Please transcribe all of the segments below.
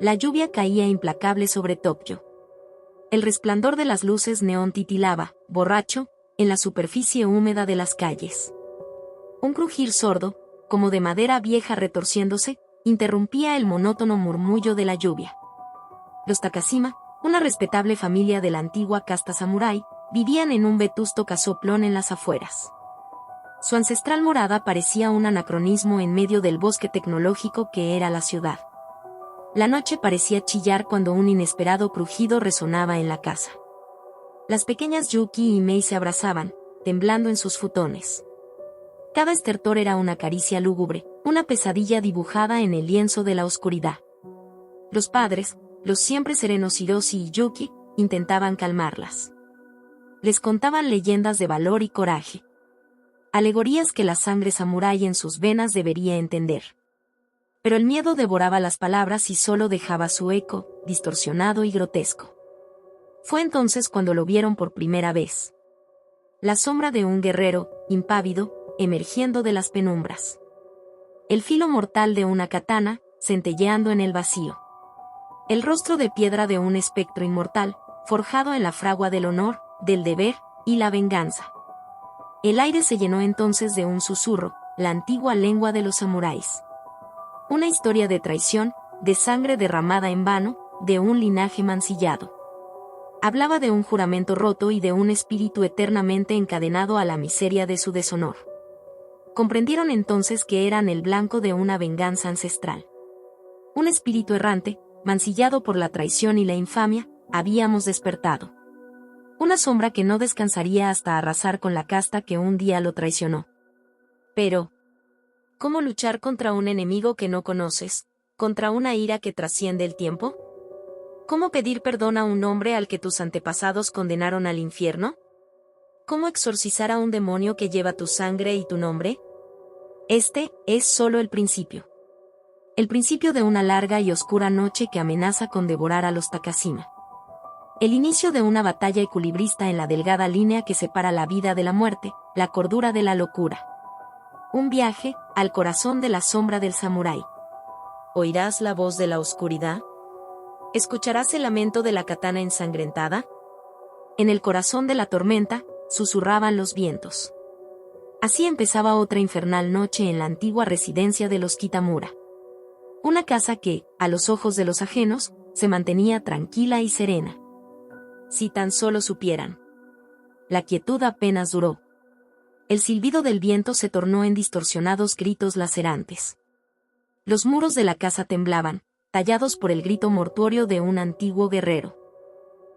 La lluvia caía implacable sobre Tokio. El resplandor de las luces neón titilaba, borracho, en la superficie húmeda de las calles. Un crujir sordo, como de madera vieja retorciéndose, interrumpía el monótono murmullo de la lluvia. Los Takashima, una respetable familia de la antigua casta samurái, vivían en un vetusto casoplón en las afueras. Su ancestral morada parecía un anacronismo en medio del bosque tecnológico que era la ciudad. La noche parecía chillar cuando un inesperado crujido resonaba en la casa. Las pequeñas Yuki y Mei se abrazaban, temblando en sus futones. Cada estertor era una caricia lúgubre, una pesadilla dibujada en el lienzo de la oscuridad. Los padres, los siempre serenos Hiroshi y Yuki, intentaban calmarlas. Les contaban leyendas de valor y coraje. Alegorías que la sangre samurái en sus venas debería entender. Pero el miedo devoraba las palabras y solo dejaba su eco, distorsionado y grotesco. Fue entonces cuando lo vieron por primera vez. La sombra de un guerrero, impávido, emergiendo de las penumbras. El filo mortal de una katana, centelleando en el vacío. El rostro de piedra de un espectro inmortal, forjado en la fragua del honor, del deber y la venganza. El aire se llenó entonces de un susurro, la antigua lengua de los samuráis. Una historia de traición, de sangre derramada en vano, de un linaje mancillado. Hablaba de un juramento roto y de un espíritu eternamente encadenado a la miseria de su deshonor. Comprendieron entonces que eran el blanco de una venganza ancestral. Un espíritu errante, mancillado por la traición y la infamia, habíamos despertado. Una sombra que no descansaría hasta arrasar con la casta que un día lo traicionó. Pero, ¿cómo luchar contra un enemigo que no conoces, contra una ira que trasciende el tiempo? ¿Cómo pedir perdón a un hombre al que tus antepasados condenaron al infierno? ¿Cómo exorcizar a un demonio que lleva tu sangre y tu nombre? Este es solo el principio. El principio de una larga y oscura noche que amenaza con devorar a los Takashima. El inicio de una batalla equilibrista en la delgada línea que separa la vida de la muerte, la cordura de la locura. Un viaje al corazón de la sombra del samurái. ¿Oirás la voz de la oscuridad? ¿Escucharás el lamento de la katana ensangrentada? En el corazón de la tormenta, susurraban los vientos. Así empezaba otra infernal noche en la antigua residencia de los Kitamura. Una casa que, a los ojos de los ajenos, se mantenía tranquila y serena. Si tan solo supieran. La quietud apenas duró. El silbido del viento se tornó en distorsionados gritos lacerantes. Los muros de la casa temblaban, tallados por el grito mortuorio de un antiguo guerrero.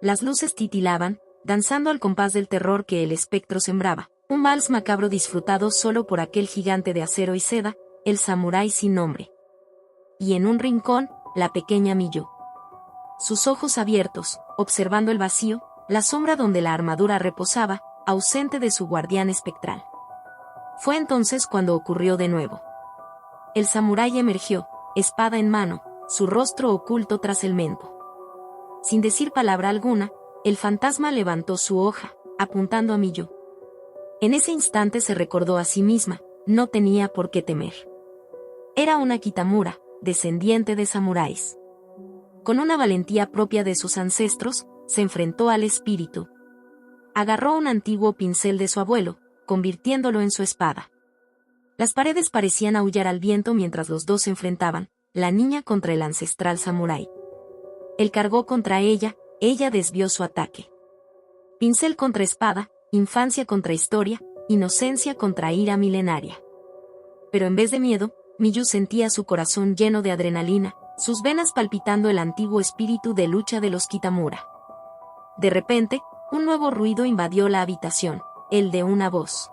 Las luces titilaban, danzando al compás del terror que el espectro sembraba, un vals macabro disfrutado solo por aquel gigante de acero y seda, el samurái sin nombre. Y en un rincón, la pequeña Miyu. Sus ojos abiertos, observando el vacío, la sombra donde la armadura reposaba, ausente de su guardián espectral. Fue entonces cuando ocurrió de nuevo. El samurái emergió, espada en mano, su rostro oculto tras el mento. Sin decir palabra alguna, el fantasma levantó su hoja, apuntando a Miyu. En ese instante se recordó a sí misma, no tenía por qué temer. Era una Kitamura, descendiente de samuráis. Con una valentía propia de sus ancestros, se enfrentó al espíritu. Agarró un antiguo pincel de su abuelo, convirtiéndolo en su espada. Las paredes parecían aullar al viento mientras los dos se enfrentaban, la niña contra el ancestral samurái. Él cargó contra ella desvió su ataque. Pincel contra espada, infancia contra historia, inocencia contra ira milenaria. Pero en vez de miedo, Miyu sentía su corazón lleno de adrenalina, sus venas palpitando el antiguo espíritu de lucha de los Kitamura. De repente, un nuevo ruido invadió la habitación, el de una voz.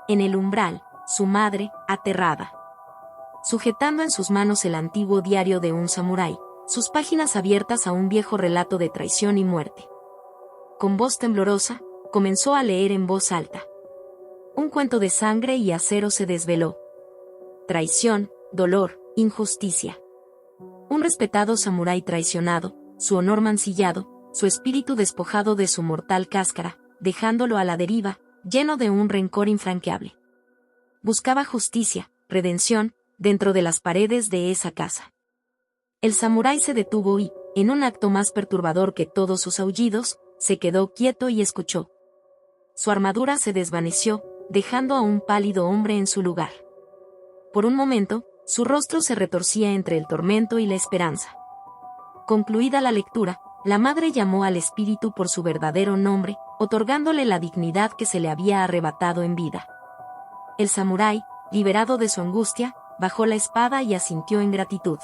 En el umbral, su madre, aterrada. Sujetando en sus manos el antiguo diario de un samurái, sus páginas abiertas a un viejo relato de traición y muerte. Con voz temblorosa, comenzó a leer en voz alta. Un cuento de sangre y acero se desveló. Traición, dolor, injusticia. Un respetado samurái traicionado, su honor mancillado, su espíritu despojado de su mortal cáscara, dejándolo a la deriva, lleno de un rencor infranqueable. Buscaba justicia, redención, dentro de las paredes de esa casa. El samurái se detuvo y, en un acto más perturbador que todos sus aullidos, se quedó quieto y escuchó. Su armadura se desvaneció, dejando a un pálido hombre en su lugar. Por un momento, su rostro se retorcía entre el tormento y la esperanza. Concluida la lectura, la madre llamó al espíritu por su verdadero nombre, otorgándole la dignidad que se le había arrebatado en vida. El samurái, liberado de su angustia, bajó la espada y asintió en gratitud.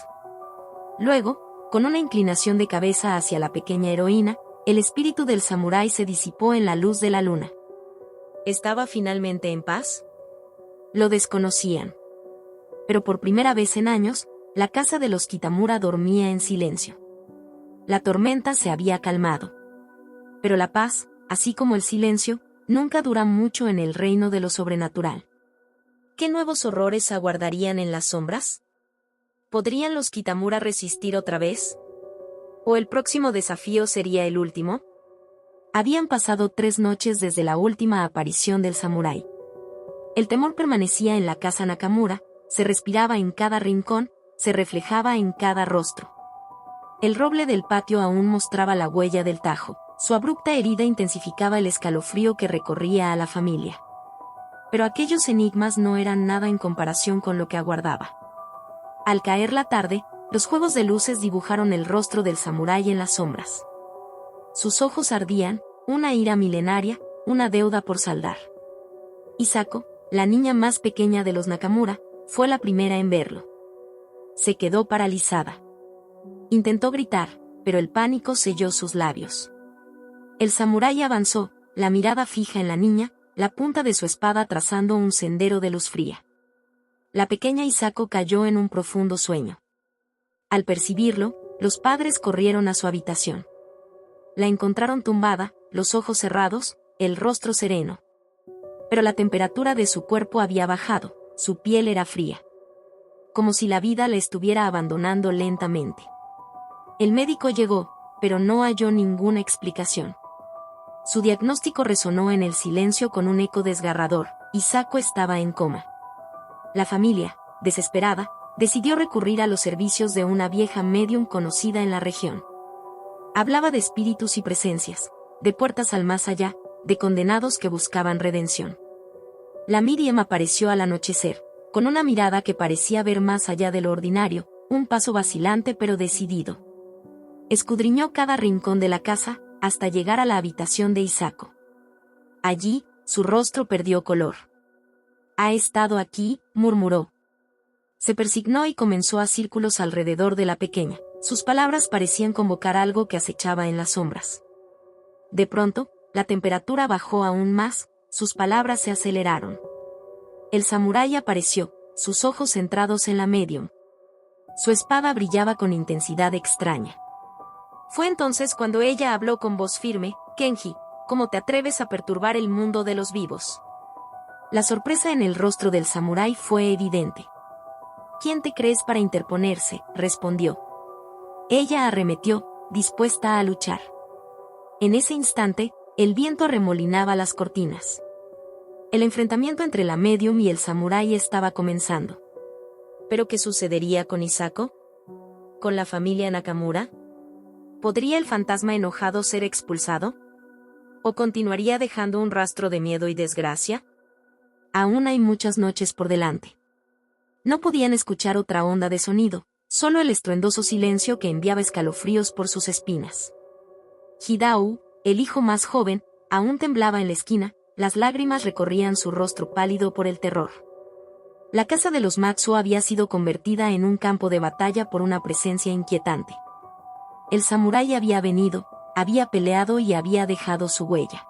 Luego, con una inclinación de cabeza hacia la pequeña heroína, el espíritu del samurái se disipó en la luz de la luna. ¿Estaba finalmente en paz? Lo desconocían. Pero por primera vez en años, la casa de los Kitamura dormía en silencio. La tormenta se había calmado. Pero la paz, así como el silencio, nunca dura mucho en el reino de lo sobrenatural. ¿Qué nuevos horrores aguardarían en las sombras? ¿Podrían los Kitamura resistir otra vez? ¿O el próximo desafío sería el último? Habían pasado 3 noches desde la última aparición del samurái. El temor permanecía en la casa Nakamura, se respiraba en cada rincón, se reflejaba en cada rostro. El roble del patio aún mostraba la huella del tajo, su abrupta herida intensificaba el escalofrío que recorría a la familia. Pero aquellos enigmas no eran nada en comparación con lo que aguardaba. Al caer la tarde, los juegos de luces dibujaron el rostro del samurái en las sombras. Sus ojos ardían, una ira milenaria, una deuda por saldar. Hisako, la niña más pequeña de los Nakamura, fue la primera en verlo. Se quedó paralizada. Intentó gritar, pero el pánico selló sus labios. El samurái avanzó, la mirada fija en la niña, la punta de su espada trazando un sendero de luz fría. La pequeña Hisako cayó en un profundo sueño. Al percibirlo, los padres corrieron a su habitación. La encontraron tumbada, los ojos cerrados, el rostro sereno. Pero la temperatura de su cuerpo había bajado, su piel era fría. Como si la vida la estuviera abandonando lentamente. El médico llegó, pero no halló ninguna explicación. Su diagnóstico resonó en el silencio con un eco desgarrador: Hisako estaba en coma. La familia, desesperada, decidió recurrir a los servicios de una vieja médium conocida en la región. Hablaba de espíritus y presencias, de puertas al más allá, de condenados que buscaban redención. La medium apareció al anochecer, con una mirada que parecía ver más allá de lo ordinario, un paso vacilante pero decidido. Escudriñó cada rincón de la casa, hasta llegar a la habitación de Hisako. Allí, su rostro perdió color. «Ha estado aquí», murmuró. Se persignó y comenzó a círculos alrededor de la pequeña. Sus palabras parecían convocar algo que acechaba en las sombras. De pronto, la temperatura bajó aún más, sus palabras se aceleraron. El samurái apareció, sus ojos centrados en la medium. Su espada brillaba con intensidad extraña. Fue entonces cuando ella habló con voz firme: «Kenji, ¿cómo te atreves a perturbar el mundo de los vivos?». La sorpresa en el rostro del samurái fue evidente. «¿Quién te crees para interponerse?», respondió. Ella arremetió, dispuesta a luchar. En ese instante, el viento arremolinaba las cortinas. El enfrentamiento entre la medium y el samurái estaba comenzando. ¿Pero qué sucedería con Hisako? ¿Con la familia Nakamura? ¿Podría el fantasma enojado ser expulsado? ¿O continuaría dejando un rastro de miedo y desgracia? Aún hay muchas noches por delante. No podían escuchar otra onda de sonido, solo el estruendoso silencio que enviaba escalofríos por sus espinas. Hidao, el hijo más joven, aún temblaba en la esquina, las lágrimas recorrían su rostro pálido por el terror. La casa de los Matsuo había sido convertida en un campo de batalla por una presencia inquietante. El samurái había venido, había peleado y había dejado su huella.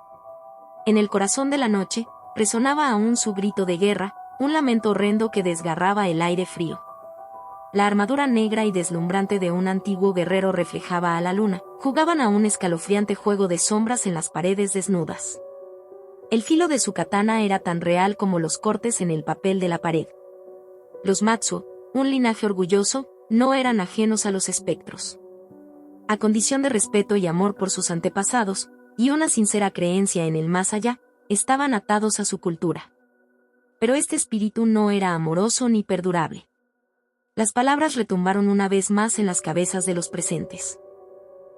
En el corazón de la noche, resonaba aún su grito de guerra, un lamento horrendo que desgarraba el aire frío. La armadura negra y deslumbrante de un antiguo guerrero reflejaba a la luna, jugaban a un escalofriante juego de sombras en las paredes desnudas. El filo de su katana era tan real como los cortes en el papel de la pared. Los Matsuo, un linaje orgulloso, no eran ajenos a los espectros. A condición de respeto y amor por sus antepasados, y una sincera creencia en el más allá, estaban atados a su cultura. Pero este espíritu no era amoroso ni perdurable. Las palabras retumbaron una vez más en las cabezas de los presentes.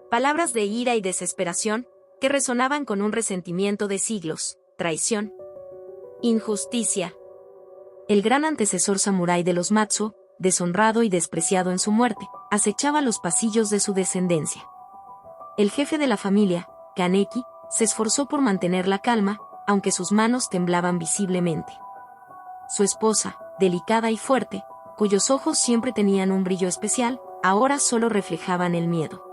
Palabras de ira y desesperación, que resonaban con un resentimiento de siglos, traición, injusticia. El gran antecesor samurái de los Matsuo, deshonrado y despreciado en su muerte, acechaba los pasillos de su descendencia. El jefe de la familia, Kaneki, se esforzó por mantener la calma, aunque sus manos temblaban visiblemente. Su esposa, delicada y fuerte, cuyos ojos siempre tenían un brillo especial, ahora solo reflejaban el miedo.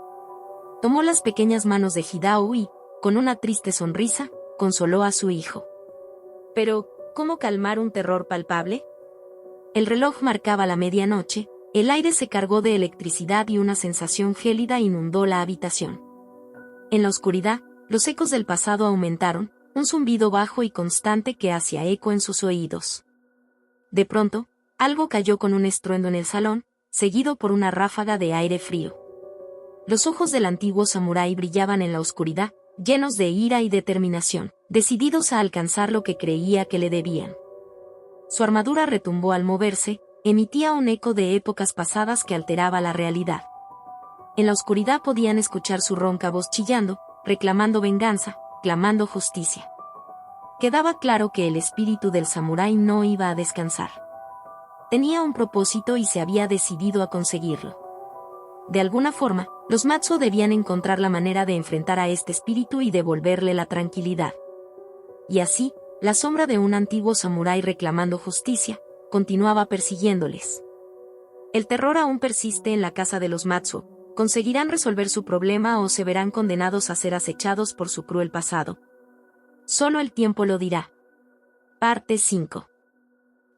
Tomó las pequeñas manos de Hidao y, con una triste sonrisa, consoló a su hijo. Pero, ¿cómo calmar un terror palpable? El reloj marcaba la medianoche, el aire se cargó de electricidad y una sensación gélida inundó la habitación. En la oscuridad, los ecos del pasado aumentaron, un zumbido bajo y constante que hacía eco en sus oídos. De pronto, algo cayó con un estruendo en el salón, seguido por una ráfaga de aire frío. Los ojos del antiguo samurái brillaban en la oscuridad, llenos de ira y determinación, decididos a alcanzar lo que creía que le debían. Su armadura retumbó al moverse, emitía un eco de épocas pasadas que alteraba la realidad. En la oscuridad podían escuchar su ronca voz chillando, reclamando venganza, clamando justicia. Quedaba claro que el espíritu del samurái no iba a descansar. Tenía un propósito y se había decidido a conseguirlo. De alguna forma, los Matsuo debían encontrar la manera de enfrentar a este espíritu y devolverle la tranquilidad. Y así, la sombra de un antiguo samurái reclamando justicia, continuaba persiguiéndoles. El terror aún persiste en la casa de los Matsuo. ¿Conseguirán resolver su problema o se verán condenados a ser acechados por su cruel pasado? Solo el tiempo lo dirá. Parte 5.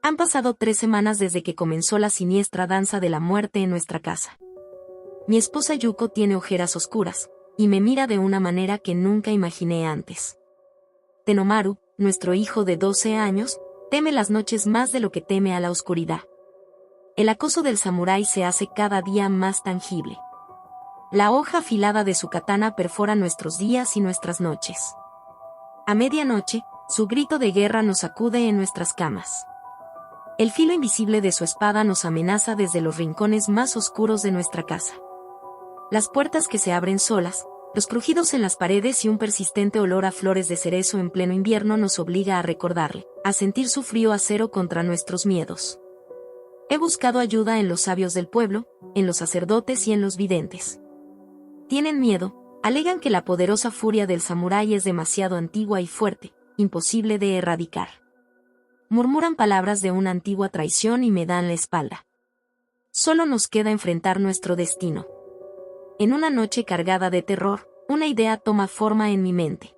Han pasado 3 semanas desde que comenzó la siniestra danza de la muerte en nuestra casa. Mi esposa Yuko tiene ojeras oscuras, y me mira de una manera que nunca imaginé antes. Tenomaru, nuestro hijo de 12 años, teme las noches más de lo que teme a la oscuridad. El acoso del samurái se hace cada día más tangible. La hoja afilada de su katana perfora nuestros días y nuestras noches. A medianoche, su grito de guerra nos sacude en nuestras camas. El filo invisible de su espada nos amenaza desde los rincones más oscuros de nuestra casa. Las puertas que se abren solas, los crujidos en las paredes y un persistente olor a flores de cerezo en pleno invierno nos obliga a recordarle, a sentir su frío acero contra nuestros miedos. He buscado ayuda en los sabios del pueblo, en los sacerdotes y en los videntes. Tienen miedo, alegan que la poderosa furia del samurái es demasiado antigua y fuerte, imposible de erradicar. Murmuran palabras de una antigua traición y me dan la espalda. Solo nos queda enfrentar nuestro destino. En una noche cargada de terror, una idea toma forma en mi mente.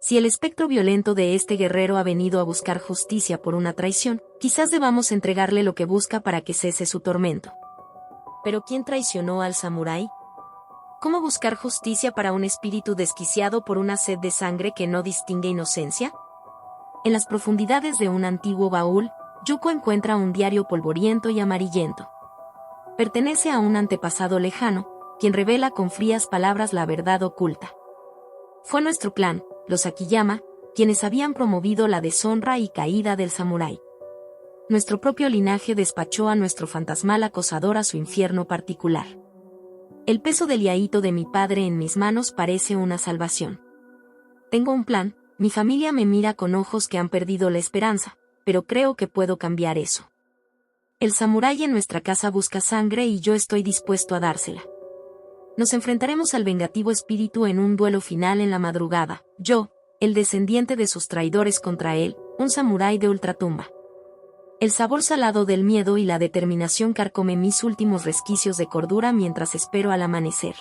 Si el espectro violento de este guerrero ha venido a buscar justicia por una traición, quizás debamos entregarle lo que busca para que cese su tormento. ¿Pero quién traicionó al samurái? ¿Cómo buscar justicia para un espíritu desquiciado por una sed de sangre que no distingue inocencia? En las profundidades de un antiguo baúl, Yuko encuentra un diario polvoriento y amarillento. Pertenece a un antepasado lejano, quien revela con frías palabras la verdad oculta. Fue nuestro clan, los Akiyama, quienes habían promovido la deshonra y caída del samurái. Nuestro propio linaje despachó a nuestro fantasmal acosador a su infierno particular. El peso del yaíto de mi padre en mis manos parece una salvación. Tengo un plan, mi familia me mira con ojos que han perdido la esperanza, pero creo que puedo cambiar eso. El samurái en nuestra casa busca sangre y yo estoy dispuesto a dársela. Nos enfrentaremos al vengativo espíritu en un duelo final en la madrugada, yo, el descendiente de sus traidores contra él, un samurái de ultratumba. El sabor salado del miedo y la determinación carcome mis últimos resquicios de cordura mientras espero al amanecer.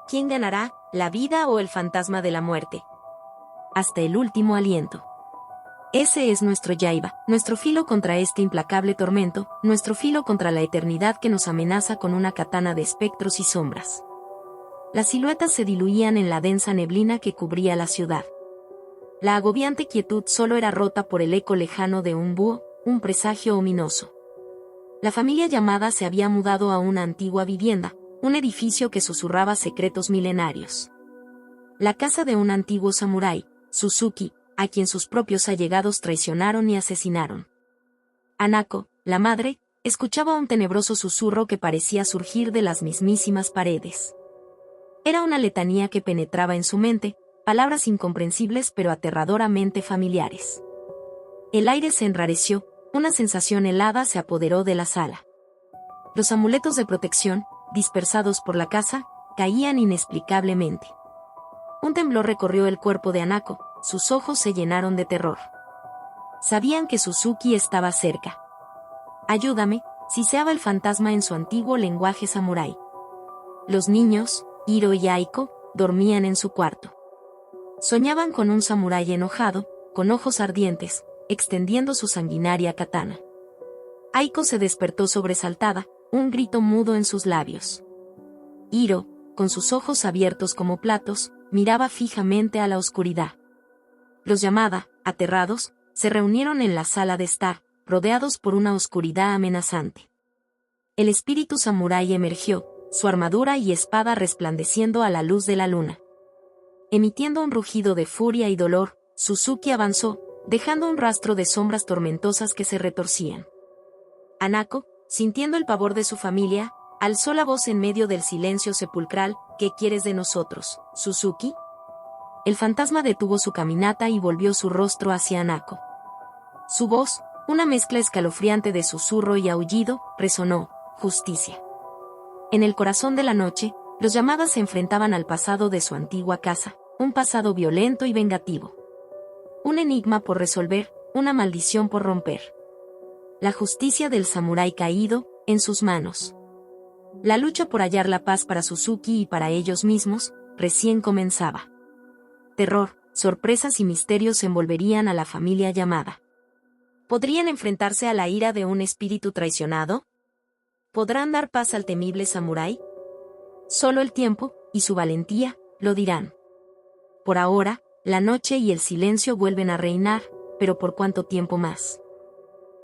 ¿Quién ganará, la vida o el fantasma de la muerte? Hasta el último aliento. Ese es nuestro yaiba, nuestro filo contra este implacable tormento, nuestro filo contra la eternidad que nos amenaza con una katana de espectros y sombras. Las siluetas se diluían en la densa neblina que cubría la ciudad. La agobiante quietud solo era rota por el eco lejano de un búho, un presagio ominoso. La familia llamada se había mudado a una antigua vivienda, un edificio que susurraba secretos milenarios. La casa de un antiguo samurái, Suzuki, a quien sus propios allegados traicionaron y asesinaron. Hanako, la madre, escuchaba un tenebroso susurro que parecía surgir de las mismísimas paredes. Era una letanía que penetraba en su mente, palabras incomprensibles pero aterradoramente familiares. El aire se enrareció, una sensación helada se apoderó de la sala. Los amuletos de protección, dispersados por la casa, caían inexplicablemente. Un temblor recorrió el cuerpo de Hanako, sus ojos se llenaron de terror. Sabían que Suzuki estaba cerca. «Ayúdame», siseaba el fantasma en su antiguo lenguaje samurái. Los niños, Hiro y Aiko, dormían en su cuarto. Soñaban con un samurái enojado, con ojos ardientes, extendiendo su sanguinaria katana. Aiko se despertó sobresaltada, un grito mudo en sus labios. Hiro, con sus ojos abiertos como platos, miraba fijamente a la oscuridad. Los Yamada, aterrados, se reunieron en la sala de estar, rodeados por una oscuridad amenazante. El espíritu samurái emergió, su armadura y espada resplandeciendo a la luz de la luna. Emitiendo un rugido de furia y dolor, Suzuki avanzó, dejando un rastro de sombras tormentosas que se retorcían. Hanako, sintiendo el pavor de su familia, alzó la voz en medio del silencio sepulcral. «¿Qué quieres de nosotros, Suzuki?» El fantasma detuvo su caminata y volvió su rostro hacia Hanako. Su voz, una mezcla escalofriante de susurro y aullido, resonó: «Justicia». En el corazón de la noche, los Yamada se enfrentaban al pasado de su antigua casa, un pasado violento y vengativo. Un enigma por resolver, una maldición por romper. La justicia del samurái caído, en sus manos. La lucha por hallar la paz para Suzuki y para ellos mismos, recién comenzaba. Terror, sorpresas y misterios envolverían a la familia Yamada. ¿Podrían enfrentarse a la ira de un espíritu traicionado? ¿Podrán dar paz al temible samurái? Solo el tiempo, y su valentía, lo dirán. Por ahora, la noche y el silencio vuelven a reinar, pero ¿por cuánto tiempo más?